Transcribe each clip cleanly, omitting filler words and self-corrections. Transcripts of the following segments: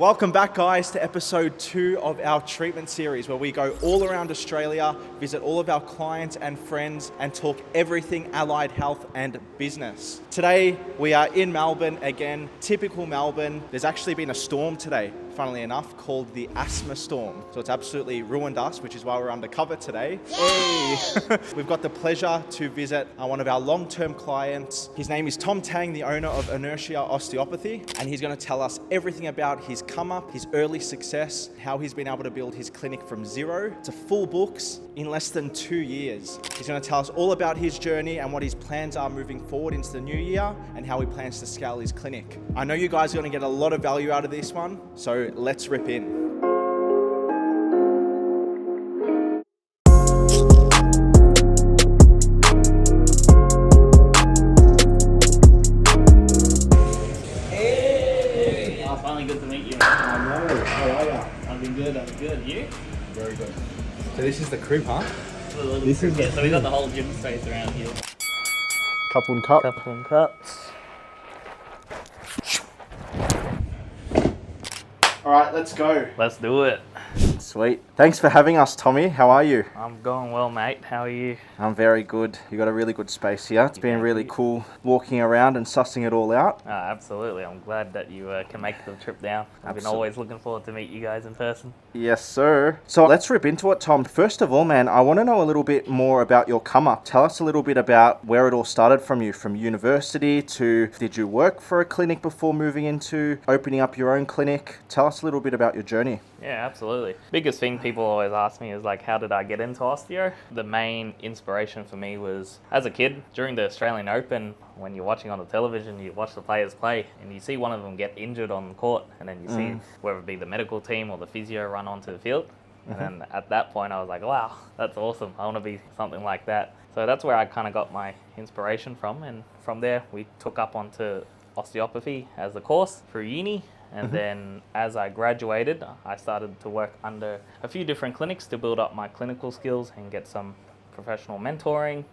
Welcome back, guys, to episode 2 of our treatment series where we go all around Australia, visit all of our clients and friends and talk everything allied health and business. Today we are in Melbourne again, typical Melbourne. There's actually been a storm today, funnily enough, called the asthma storm. So it's absolutely ruined us, which is why we're undercover today. Hey! We've got the pleasure to visit one of our long-term clients. His name is Tom Tang, the owner of Inertia Osteopathy, and he's going to tell us everything about his come up, his early success, how he's been able to build his clinic from zero to full books in less than 2 years. He's going to tell us all about his journey and what his plans are moving forward into the new year and how he plans to scale his clinic. I know you guys are going to get a lot of value out of this one, so let's rip in. Good to meet you. I know. How are you? I've been good. You? Very good. So this is the crib, huh? This is so we got the whole gym space around here. Couple and cup. Couple and cups. All right, let's go. Let's do it. Sweet. Thanks for having us, Tommy. How are you? I'm going well, mate. How are you? I'm very good. You got a really good space here. It's been really cool walking around and sussing it all out. Absolutely. I'm glad that you can make the trip down. I've been always looking forward to meet you guys in person. Yes, sir. So let's rip into it, Tom. First of all, man, I want to know a little bit more about your come up. Tell us a little bit about where it all started from you, from university to did you work for a clinic before moving into opening up your own clinic? Tell us a little bit about your journey. Yeah, absolutely. Biggest thing people always ask me is like, how did I get into osteo? The main inspiration for me was as a kid during the Australian Open. When you're watching on the television, you watch the players play and you see one of them get injured on the court, and then you see whether it be the medical team or the physio run onto the field. And then at that point I was like, wow, that's awesome. I want to be something like that. So that's where I kind of got my inspiration from, and from there we took up onto osteopathy as a course through uni. And then as I graduated, I started to work under a few different clinics to build up my clinical skills and get some professional mentoring.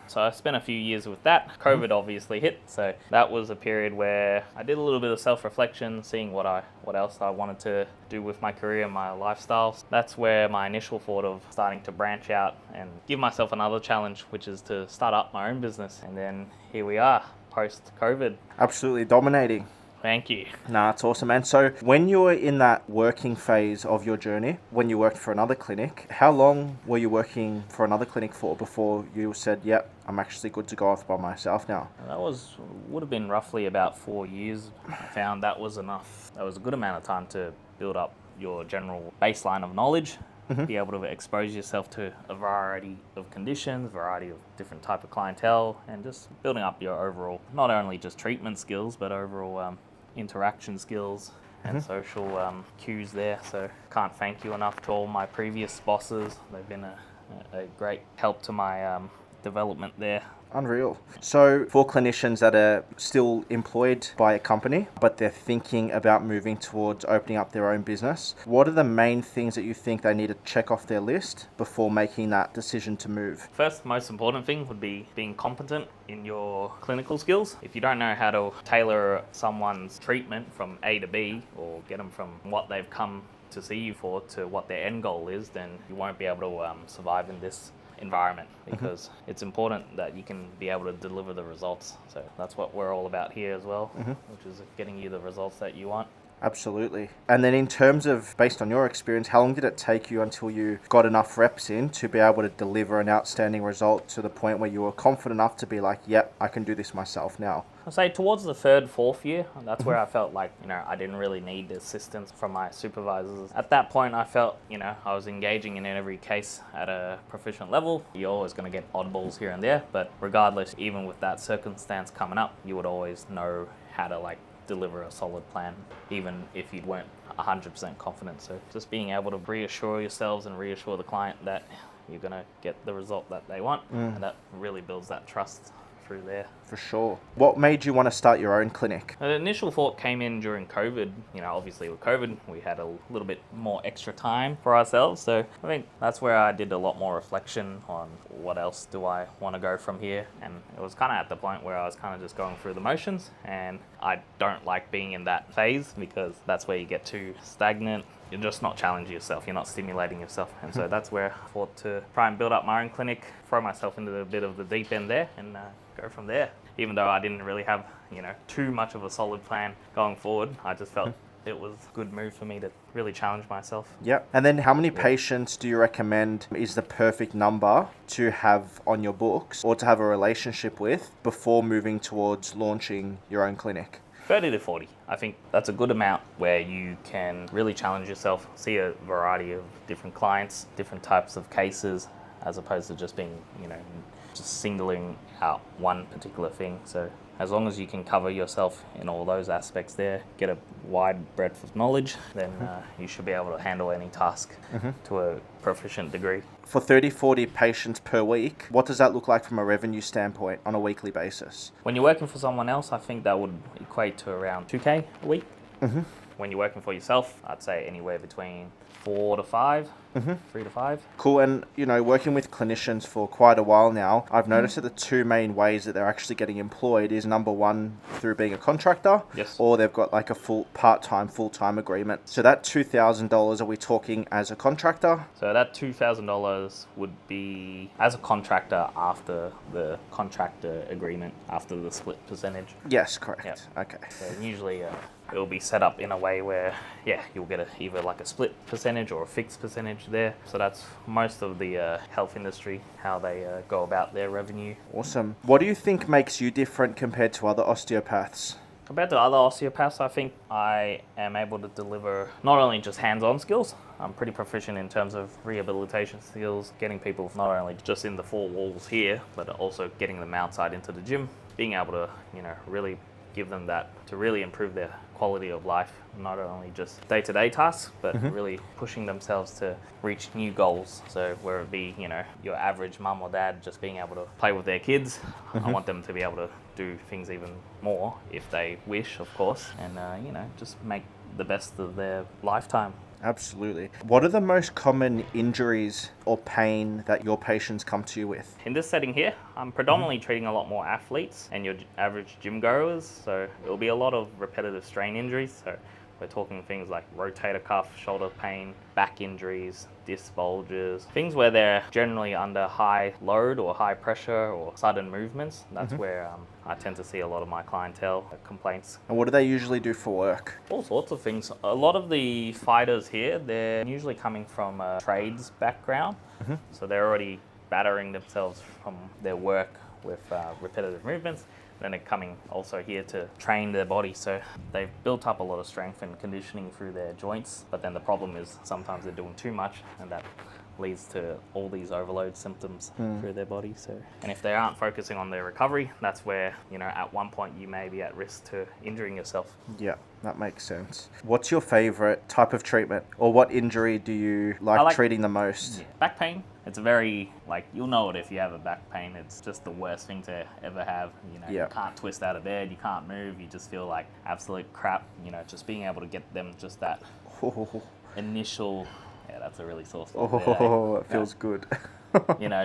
So I spent a few years with that. COVID obviously hit, so that was a period where I did a little bit of self-reflection, seeing what else I wanted to do with my career and my lifestyle. That's where my initial thought of starting to branch out and give myself another challenge, which is to start up my own business. And then here we are, post-COVID. Absolutely dominating. Thank you. Nah, it's awesome, man. So when you were in that working phase of your journey, when you worked for another clinic, how long were you working for another clinic for before you said, yep, I'm actually good to go off by myself now? That would have been roughly about 4 years. I found that was enough. That was a good amount of time to build up your general baseline of knowledge, be able to expose yourself to a variety of conditions, variety of different type of clientele, and just building up your overall, not only just treatment skills, but overall interaction skills and social cues there. So can't thank you enough to all my previous bosses. They've been a great help to my development there. Unreal. So for clinicians that are still employed by a company, but they're thinking about moving towards opening up their own business, what are the main things that you think they need to check off their list before making that decision to move? First, most important thing would be being competent in your clinical skills. If you don't know how to tailor someone's treatment from A to B, or get them from what they've come to see you for to what their end goal is, then you won't be able to survive in this environment, because it's important that you can be able to deliver the results. So that's what we're all about here as well, which is getting you the results that you want. Absolutely. And then in terms of, based on your experience, how long did it take you until you got enough reps in to be able to deliver an outstanding result to the point where you were confident enough to be like, yep, I can do this myself now? I'd say towards the third, fourth year, that's where I felt like, I didn't really need assistance from my supervisors. At that point, I felt, I was engaging in every case at a proficient level. You're always going to get oddballs here and there, but regardless, even with that circumstance coming up, you would always know how to deliver a solid plan, even if you weren't 100% confident. So just being able to reassure yourselves and reassure the client that you're going to get the result that they want, and that really builds that trust through there. For sure. What made you want to start your own clinic? The initial thought came in during COVID. Obviously with COVID, we had a little bit more extra time for ourselves. So I think that's where I did a lot more reflection on what else do I want to go from here. And it was kind of at the point where I was kind of just going through the motions, and I don't like being in that phase because that's where you get too stagnant. You're just not challenging yourself, you're not stimulating yourself. And so that's where I thought to try and build up my own clinic, throw myself into a bit of the deep end there and go from there. Even though I didn't really have, too much of a solid plan going forward, I just felt it was a good move for me to really challenge myself. Yep. And then how many patients do you recommend is the perfect number to have on your books or to have a relationship with before moving towards launching your own clinic? 30 to 40. I think that's a good amount where you can really challenge yourself, see a variety of different clients, different types of cases, as opposed to just being, just singling out one particular thing. So as long as you can cover yourself in all those aspects there, get a wide breadth of knowledge, then you should be able to handle any task to a proficient degree. For 30, 40 patients per week, what does that look like from a revenue standpoint on a weekly basis? When you're working for someone else, I think that would equate to around 2K a week. When you're working for yourself, I'd say anywhere between 4 to 5, 3 to 5. Cool. And, working with clinicians for quite a while now, I've noticed that the two main ways that they're actually getting employed is number one, through being a contractor, Yes. or they've got like a full part-time, full-time agreement. So that $2,000, are we talking as a contractor? So that $2,000 would be as a contractor after the contractor agreement, after the split percentage. Yes, correct. Yep. Okay. So usually it will be set up in a way where, you'll get either like a split percentage or a fixed percentage there. So that's most of the health industry, how they go about their revenue. Awesome. What do you think makes you different compared to other osteopaths? Compared to other osteopaths, I think I am able to deliver not only just hands-on skills, I'm pretty proficient in terms of rehabilitation skills, getting people not only just in the four walls here, but also getting them outside into the gym, being able to, really give them that to really improve their quality of life, not only just day-to-day tasks, but really pushing themselves to reach new goals. So whether it be, your average mum or dad just being able to play with their kids, I want them to be able to do things even more if they wish, of course, and, just make the best of their lifetime. Absolutely. What are the most common injuries or pain that your patients come to you with? In this setting here, I'm predominantly treating a lot more athletes and your average gym goers, so it'll be a lot of repetitive strain injuries. So we're talking things like rotator cuff, shoulder pain, back injuries, disc bulges, things where they're generally under high load or high pressure or sudden movements. That's where I tend to see a lot of my clientele complaints. And what do they usually do for work? All sorts of things. A lot of the fighters here, they're usually coming from a trades background. So they're already battering themselves from their work with repetitive movements. Then they're coming also here to train their body. So they've built up a lot of strength and conditioning through their joints. But then the problem is sometimes they're doing too much, and that leads to all these overload symptoms through their body. So, and if they aren't focusing on their recovery, that's where, at one point you may be at risk to injuring yourself. Yeah, that makes sense. What's your favorite type of treatment, or what injury do you like treating the most? Back pain. It's very, you'll know it if you have a back pain. It's just the worst thing to ever have. You can't twist out of bed, you can't move, you just feel like absolute crap. Just being able to get them just that initial, that's a really sore spot there, it feels good.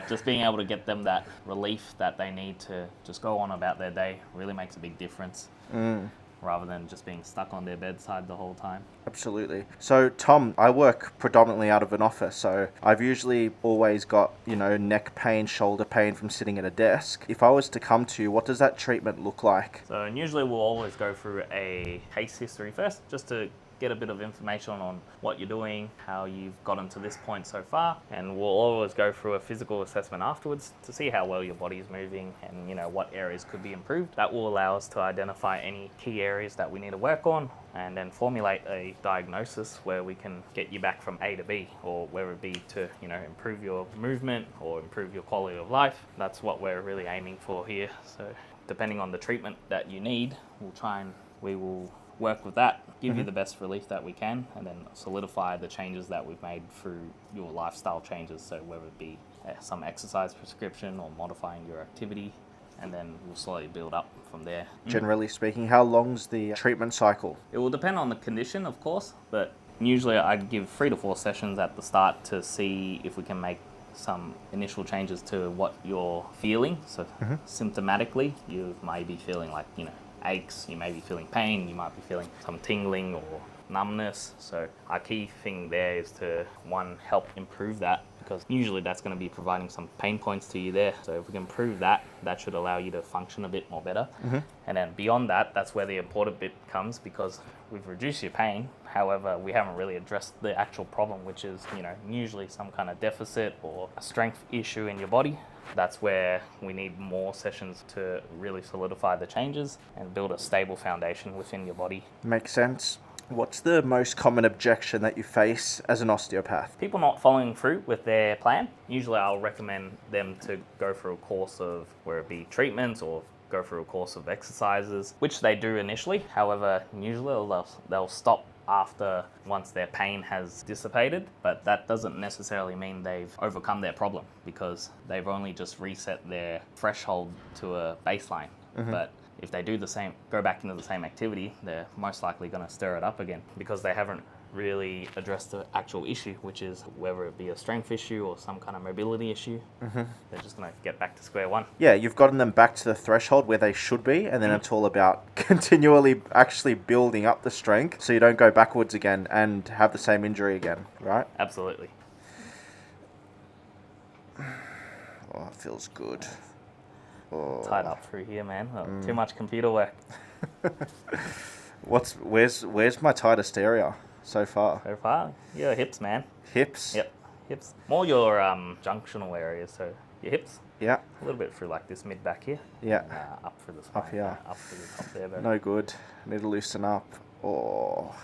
Just being able to get them that relief that they need to just go on about their day really makes a big difference. Rather than just being stuck on their bedside the whole time. Absolutely. So, Tom, I work predominantly out of an office, so I've usually always got, neck pain, shoulder pain from sitting at a desk. If I was to come to you, what does that treatment look like? So, and usually we'll always go through a case history first, just to get a bit of information on what you're doing, how you've gotten to this point so far, and we'll always go through a physical assessment afterwards to see how well your body's moving and what areas could be improved. That will allow us to identify any key areas that we need to work on and then formulate a diagnosis where we can get you back from A to B, or whether it be to improve your movement or improve your quality of life. That's what we're really aiming for here. So depending on the treatment that you need, we will work with that, give you the best relief that we can, and then solidify the changes that we've made through your lifestyle changes. So whether it be some exercise prescription or modifying your activity, and then we'll slowly build up from there. Generally speaking, how long's the treatment cycle? It will depend on the condition, of course, but usually I'd give 3 to 4 sessions at the start to see if we can make some initial changes to what you're feeling. So symptomatically, you might be feeling like, aches, you may be feeling pain, you might be feeling some tingling or numbness. So our key thing there is to, one, help improve that, because usually that's going to be providing some pain points to you there. So if we can improve that, that should allow you to function a bit more better. And then beyond that, that's where the important bit comes, because we've reduced your pain. However, we haven't really addressed the actual problem, which is, usually some kind of deficit or a strength issue in your body. That's where we need more sessions to really solidify the changes and build a stable foundation within your body. Makes sense. What's the most common objection that you face as an osteopath? People not following through with their plan. Usually I'll recommend them to go through a course of, whether it be treatments or go through a course of exercises, which they do initially. However, usually they'll stop after, once their pain has dissipated, but that doesn't necessarily mean they've overcome their problem, because they've only just reset their threshold to a baseline. But if they do the same, go back into the same activity, they're most likely going to stir it up again, because they haven't really addressed the actual issue, which is whether it be a strength issue or some kind of mobility issue. They're just going to get back to square one. Yeah, you've gotten them back to the threshold where they should be, and then it's all about continually actually building up the strength so you don't go backwards again and have the same injury again, right? Absolutely. Oh, it feels good. Tied up through here, man. Too much computer work. Where's my tightest area so far? So far, your hips, man. Hips? Yep, hips. More your junctional areas, so your hips. Yeah. A little bit through like this mid back here. Yeah. And, up through the spine. Up here. Up to the top there. Bro. No good. Need to loosen up. Oh.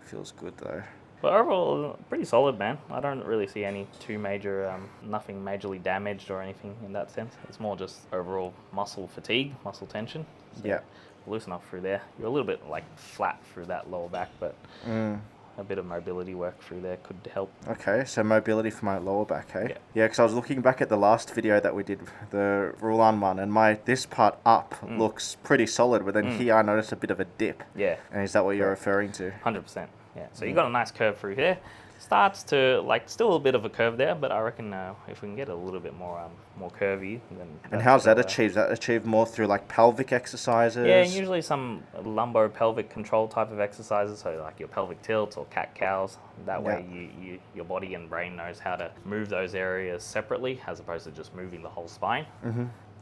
Feels good though. But overall, pretty solid, man. I don't really see any too major, nothing majorly damaged or anything in that sense. It's more just overall muscle fatigue, muscle tension. So Yeah. Loosen up through there. You're a little bit like flat through that lower back, but a bit of mobility work through there could help. Okay, so mobility for my lower back, hey? Yeah. Yeah, because I was looking back at the last video that we did, the rule-on one, and this part up looks pretty solid, but then here I noticed a bit of a dip. Yeah. And is that what you're referring to? 100%. Yeah. So you got a nice curve through here. Starts to still a bit of a curve there, but I reckon if we can get a little bit more curvy, then. And how's that achieved? Is that achieved more through like pelvic exercises? Yeah, usually some lumbo-pelvic control type of exercises, so like your pelvic tilts or cat-cows. That way your body and brain knows how to move those areas separately, as opposed to just moving the whole spine.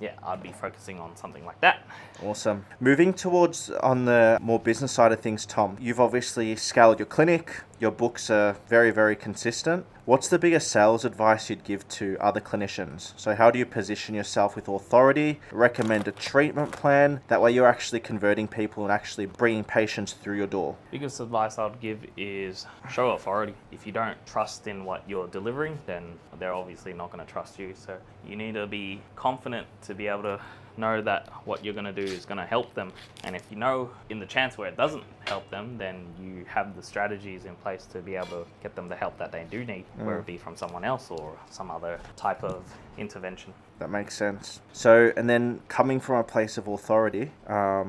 Yeah, I'd be focusing on something like that. Awesome. Moving towards on the more business side of things, Tom, you've obviously scaled your clinic. Your books are very, very consistent. What's the biggest sales advice you'd give to other clinicians? So how do you position yourself with authority, recommend a treatment plan? That way you're actually converting people and actually bringing patients through your door. Biggest advice I'd give is show authority. If you don't trust in what you're delivering, then they're obviously not going to trust you. So you need to be confident to be able to know that what you're going to do is going to help them. And if you know in the chance where it doesn't help them, then you have the strategies in place to be able to get them the help that they do need, whether it be from someone else or some other type of intervention. That makes sense. So, and then coming from a place of authority, Here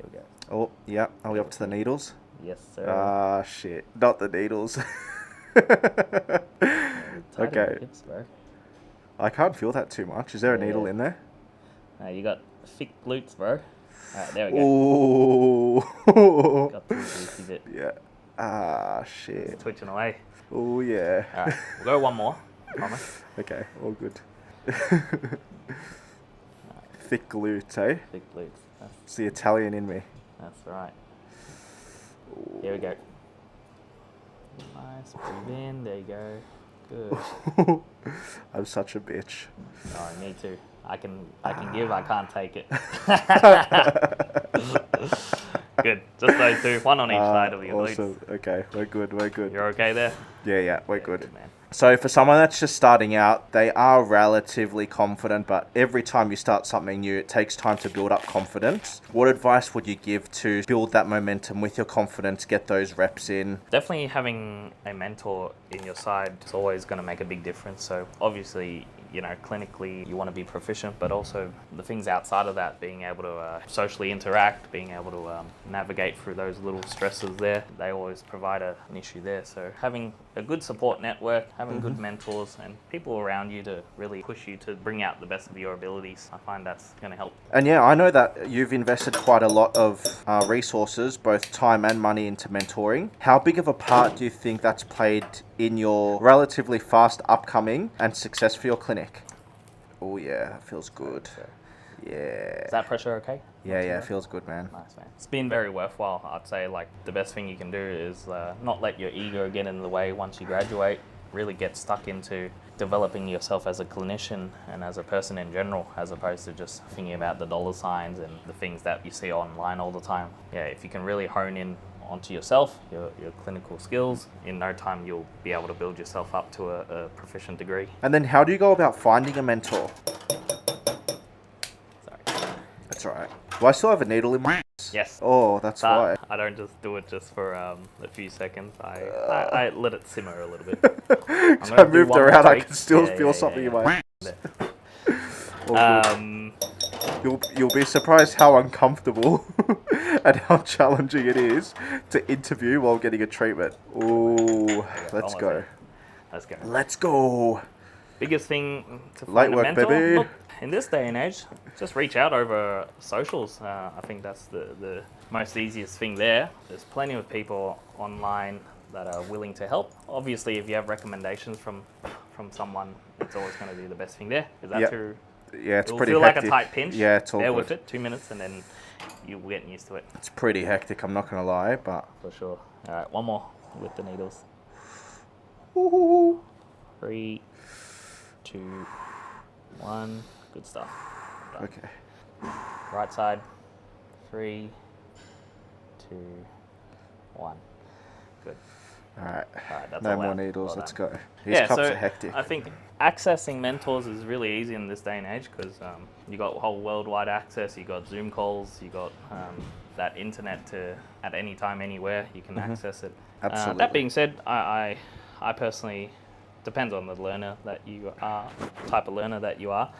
we go. oh, yeah, are we up to the needles? Yes, sir. Ah, shit, not the needles. Okay. Hips, bro. I can't feel that too much. Is there a needle in there? You got thick glutes, bro. Alright, there we go. Oh. Got the juicy bit. Yeah. Ah, shit. It's twitching away. Oh, yeah. Alright, we'll go one more. Promise. Okay, all good. Thick glutes, eh? Thick glutes. It's the Italian in me. That's right. Here we go. Nice. Breathe in. There you go. Good. I'm such a bitch. Oh, me too. I can give, I can't take it. Good. Just those two. One on each side of your awesome. glutes. Okay, we're good. You're okay there? Yeah, we're good. Good, man. So for someone that's just starting out, they are relatively confident, but every time you start something new, it takes time to build up confidence. What advice would you give to build that momentum with your confidence, get those reps in? Definitely having a mentor in your side is always going to make a big difference. So obviously clinically you want to be proficient, but also the things outside of that, being able to socially interact, being able to navigate through those little stresses there, they always provide an issue there. So having a good support network, having good mentors and people around you to really push you to bring out the best of your abilities, I find that's going to help. And yeah, I know that you've invested quite a lot of resources, both time and money, into mentoring. How big of a part do you think that's played in your relatively fast upcoming and success for your clinic? Oh yeah, that feels good. Yeah. Is that pressure okay? Yeah, it feels good, man. Nice, man. It's been very worthwhile. I'd say like the best thing you can do is not let your ego get in the way once you graduate. Really get stuck into developing yourself as a clinician and as a person in general, as opposed to just thinking about the dollar signs and the things that you see online all the time. Yeah, if you can really hone in onto yourself, your clinical skills, in no time you'll be able to build yourself up to a proficient degree. And then how do you go about finding a mentor? Sorry. That's all right. Do I still have a needle in my ass? Yes. Oh, that's why. I don't just do it just for a few seconds. I let it simmer a little bit. I moved around, I can still feel something in my ass. You'll be surprised how uncomfortable and how challenging it is to interview while getting a treatment. Ooh, let's go. Let's go. Biggest thing to find Light a work, mentor? baby. Look, in this day and age, just reach out over socials. I think that's the most easiest thing there. There's plenty of people online that are willing to help. Obviously, if you have recommendations from someone, it's always going to be the best thing there. Is that true? Yeah, it's It'll pretty feel hectic. like a tight pinch. Yeah, it's all Bear good. with it, 2 minutes, and then you'll be getting used to it. It's pretty hectic, I'm not going to lie, but... For sure. All right, one more with the needles. Ooh. 3, 2, 1. Good stuff. Done. Okay. Right side. 3, 2, 1. Good. All right. That's No all more out. needles. Well Let's done. go. These cups are hectic. I think accessing mentors is really easy in this day and age because you got whole worldwide access. You got Zoom calls. You got that internet to at any time, anywhere you can access it. Absolutely. That being said, I personally, depends on the learner that you are, type of learner that you are.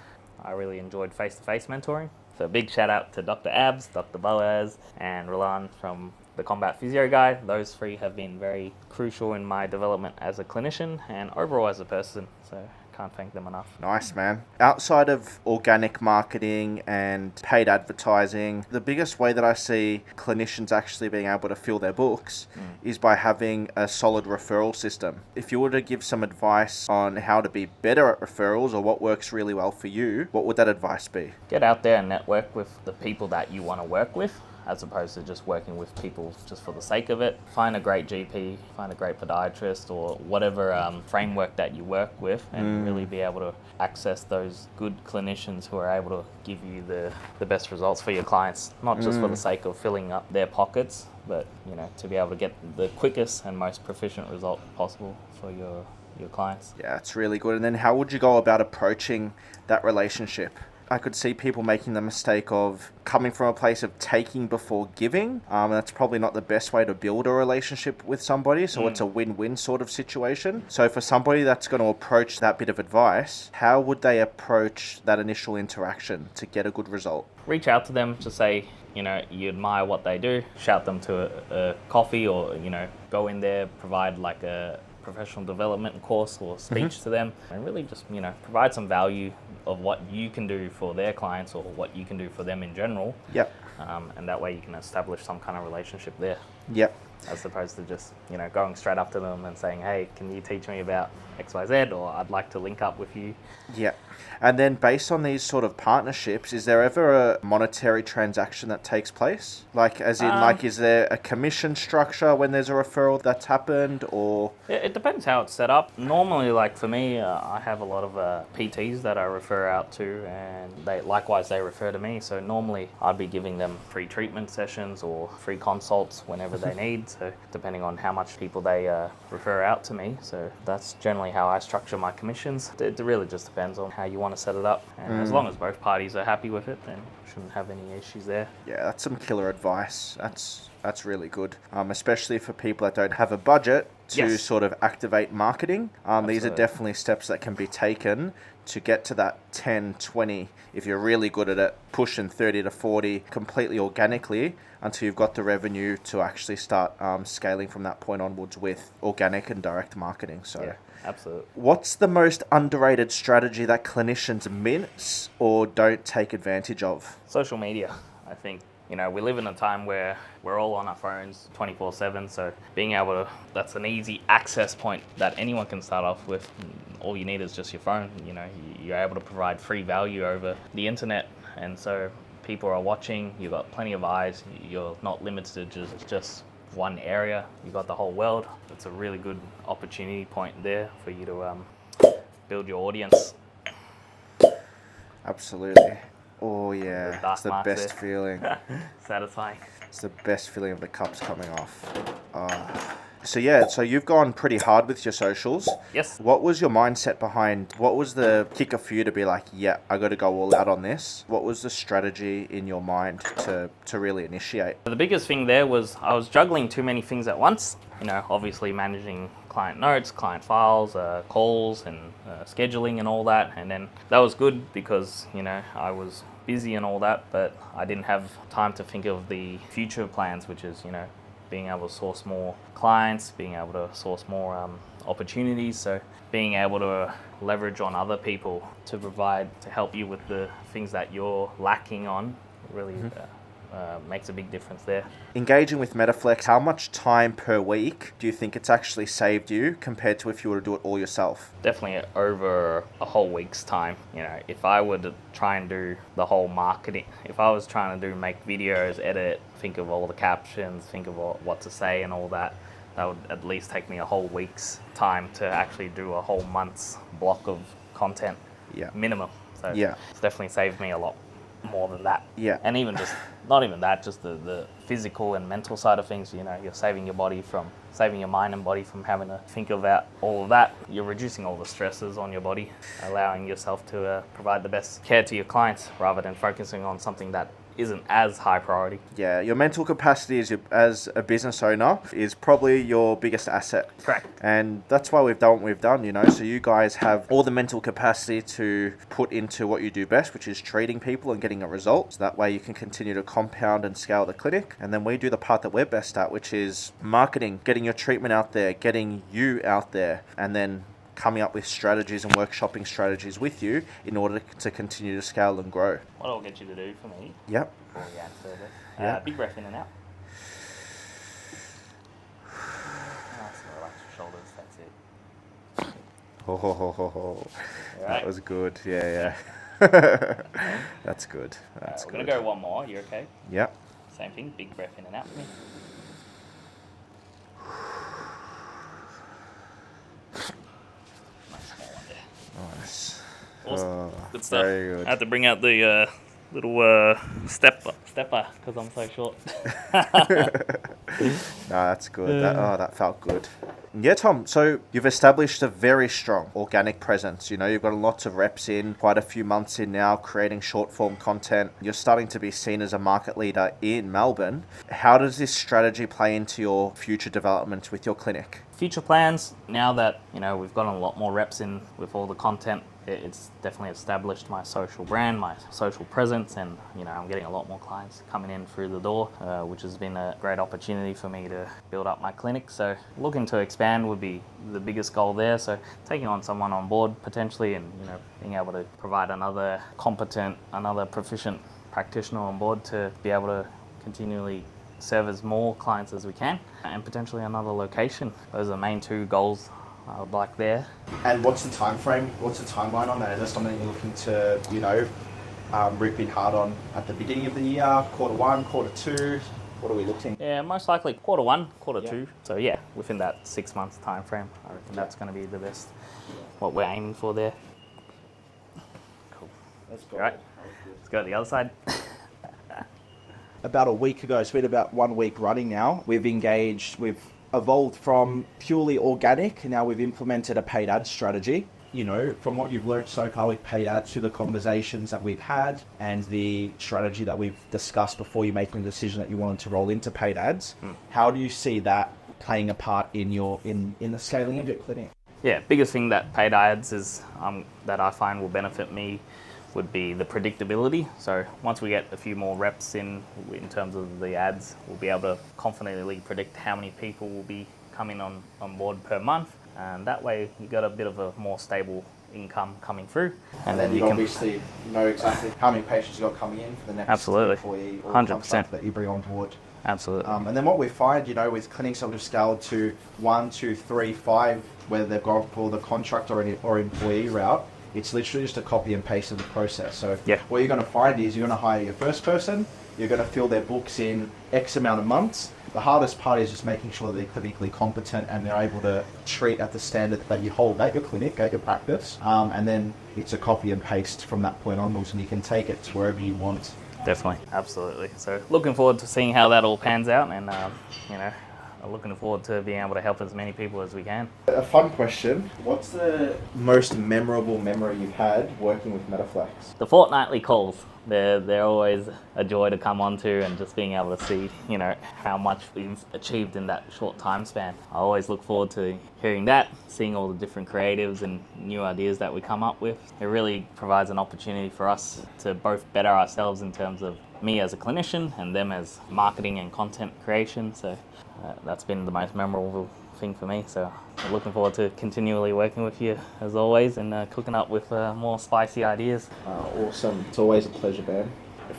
I really enjoyed face-to-face mentoring. So big shout out to Dr. Abs, Dr. Boaz, and Roland from the Combat Physio Guy. Those three have been very crucial in my development as a clinician and overall as a person. So can't thank them enough. Nice, man. Outside of organic marketing and paid advertising, the biggest way that I see clinicians actually being able to fill their books is by having a solid referral system. If you were to give some advice on how to be better at referrals or what works really well for you, what would that advice be? Get out there and network with the people that you want to work with, as opposed to just working with people just for the sake of it. Find a great GP, find a great podiatrist or whatever framework that you work with and really be able to access those good clinicians who are able to give you the best results for your clients, not just for the sake of filling up their pockets, but to be able to get the quickest and most proficient result possible for your clients. Yeah, it's really good. And then how would you go about approaching that relationship? I could see people making the mistake of coming from a place of taking before giving. That's probably not the best way to build a relationship with somebody. So it's a win-win sort of situation. So for somebody that's going to approach that bit of advice, how would they approach that initial interaction to get a good result? Reach out to them to say, you admire what they do. Shout them to a coffee or, go in there, provide like a professional development course or speech to them and really just, provide some value of what you can do for their clients or what you can do for them in general. Yep. And that way you can establish some kind of relationship there. Yep. As opposed to just, going straight up to them and saying, hey, can you teach me about XYZ or I'd like to link up with you. Yeah. And then based on these sort of partnerships, is there ever a monetary transaction that takes place? Like, as in, is there a commission structure when there's a referral that's happened, or? It depends how it's set up. Normally, like for me, I have a lot of PTs that I refer out to, and they refer to me. So normally, I'd be giving them free treatment sessions or free consults whenever they need. So depending on how much people they refer out to me. So that's generally how I structure my commissions. It really just depends on how you want to set it up. And as long as both parties are happy with it, then shouldn't have any issues there. Yeah, that's some killer advice. That's That's really good, especially for people that don't have a budget to Yes. sort of activate marketing. These are Absolutely. definitely steps that can be taken to get to that 10, 20, if you're really good at it, pushing 30 to 40 completely organically until you've got the revenue to actually start scaling from that point onwards with organic and direct marketing. So, Yeah, absolutely. what's the most underrated strategy that clinicians miss or don't take advantage of? Social media, I think. We live in a time where we're all on our phones 24/7, so being able to, that's an easy access point that anyone can start off with. All you need is just your phone. You're able to provide free value over the internet, and so people are watching, you've got plenty of eyes, you're not limited to just one area, you've got the whole world. It's a really good opportunity point there for you to build your audience. Absolutely. Oh yeah, dark it's the marks best there. feeling. Satisfying. It's the best feeling of the cups coming off. So you've gone pretty hard with your socials. Yes. What was your mindset behind, what was the kicker for you to be like, yeah, I got to go all out on this? What was the strategy in your mind to really initiate? The biggest thing there was I was juggling too many things at once. Obviously managing client notes, client files, calls, and scheduling and all that. And then that was good because, I was busy and all that, but I didn't have time to think of the future plans, which is, being able to source more clients, being able to source more opportunities. So being able to leverage on other people to help you with the things that you're lacking on really makes a big difference there. Engaging with Metaflx, how much time per week do you think it's actually saved you compared to if you were to do it all yourself? Definitely over a whole week's time. If I were to try and do the whole marketing, if I was trying to make videos, edit, think of all the captions, think of what to say and all that, that would at least take me a whole week's time to actually do a whole month's block of content. Yeah. Minimum. So Yeah. it's definitely saved me a lot more than that. Yeah. And even not even that, just the physical and mental side of things. You're saving your mind and body from having to think about all of that. You're reducing all the stresses on your body, allowing yourself to provide the best care to your clients rather than focusing on something that isn't as high priority. Yeah, your mental capacity as a business owner is probably your biggest asset. Correct. And that's why we've done what we've done, So you guys have all the mental capacity to put into what you do best, which is treating people and getting a result. So that way you can continue to compound and scale the clinic. And then we do the part that we're best at, which is marketing, getting your treatment out there, getting you out there, and then coming up with strategies and workshopping strategies with you in order to continue to scale and grow. What I'll get you to do for me Yep. before we add further. Yeah. Big breath in and out. Nice and relax your shoulders, that's it. Ho, ho, ho, ho, ho. All That right. was good. Yeah. That's good. That's We're good. going to go one more. You okay? Yep. Same thing. Big breath in and out for me. Nice small one there. Nice. Awesome. Oh, Good stuff. very good. I had to bring out the little stepper because I'm so short. No, that's good. That felt good. Yeah, Tom, so you've established a very strong organic presence. You've got lots of reps in, quite a few months in now, creating short form content. You're starting to be seen as a market leader in Melbourne. How does this strategy play into your future development with your clinic? Future plans, now that we've gotten a lot more reps in with all the content, it's definitely established my social brand, my social presence, and I'm getting a lot more clients coming in through the door, which has been a great opportunity for me to build up my clinic. So looking to expand would be the biggest goal there. So taking on someone on board potentially, and being able to provide another competent, another proficient practitioner on board to be able to continually serve as more clients as we can, and potentially another location. Those are the main two goals I would like there. And what's the time frame? What's the timeline on that? Is that something you're looking to, rip in hard on at the beginning of the year, Q1, Q2? What are we looking? Yeah, most likely Q1, Q2. Yeah. So yeah, within that 6 months time frame, I reckon that's going to be the best, what we're aiming for there. Cool. Let's All right, let's go to the other side. About a week ago, so we're about 1 week running now. We've evolved from purely organic, and now we've implemented a paid ad strategy. you know, from what you've learned so far with paid ads, to the conversations that we've had and the strategy that we've discussed before you making the decision that you wanted to roll into paid ads, how do you see that playing a part in the scaling of your clinic? Yeah, biggest thing that paid ads is that I find will benefit me would be the predictability. So once we get a few more reps in terms of the ads, we'll be able to confidently predict how many people will be coming on board per month, and that way you got a bit of a more stable income coming through. And then you obviously know exactly how many patients you got coming in for the next absolutely employee or 100% contract that you bring on board. Absolutely. And then what we find, you know, with clinics that we've scaled to 1, 2, 3, 5, whether they've gone for the contract or employee route, it's literally just a copy and paste of the process. So what you're going to find is you're going to hire your first person, you're going to fill their books in X amount of months. The hardest part is just making sure that they're clinically competent and they're able to treat at the standard that you hold at your clinic, at your practice. And then it's a copy and paste from that point onwards, and you can take it to wherever you want. Definitely, absolutely. So looking forward to seeing how that all pans out, and you know, looking forward to being able to help as many people as we can. A fun question. What's the most memorable memory you've had working with Metaflx? The fortnightly calls. They're always a joy to come onto, and just being able to see, you know, how much we've achieved in that short time span. I always look forward to hearing that, seeing all the different creatives and new ideas that we come up with. It really provides an opportunity for us to both better ourselves in terms of me as a clinician and them as marketing and content creation. So that's been the most memorable thing for me. So I'm looking forward to continually working with you as always, and cooking up with more spicy ideas. Awesome. It's always a pleasure, man.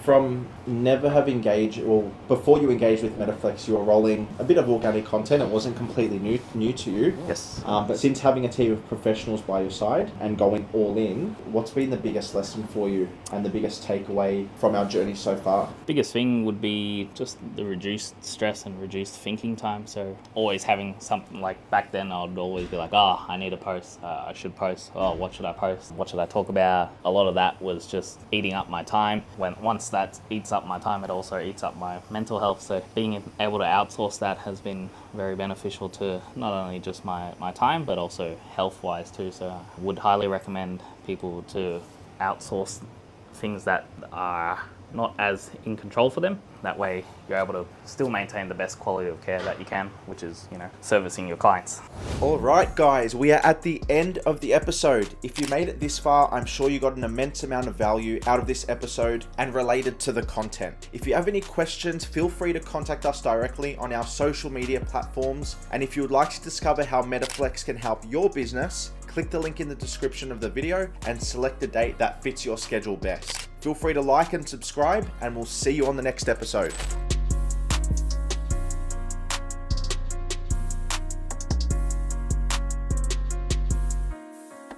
From never have engaged, or before you engaged with Metaflx, you were rolling a bit of organic content. It wasn't completely new to you. Yes. But since having a team of professionals by your side and going all in, what's been the biggest lesson for you and the biggest takeaway from our journey so far? Biggest thing would be just the reduced stress and reduced thinking time. So always having something, like back then I'd always be like, I need a post, I should post, what should I post, what should I talk about? A lot of that was just eating up my time. Once that eats up my time, it also eats up my mental health. So being able to outsource that has been very beneficial to not only just my time, but also health-wise too. So I would highly recommend people to outsource things that are not as in control for them. That way you're able to still maintain the best quality of care that you can, which is, you know, servicing your clients. All right, guys, we are at the end of the episode. If you made it this far, I'm sure you got an immense amount of value out of this episode and related to the content. If you have any questions, feel free to contact us directly on our social media platforms. And if you would like to discover how Metaflx can help your business, click the link in the description of the video and select a date that fits your schedule best. Feel free to like and subscribe, and we'll see you on the next episode.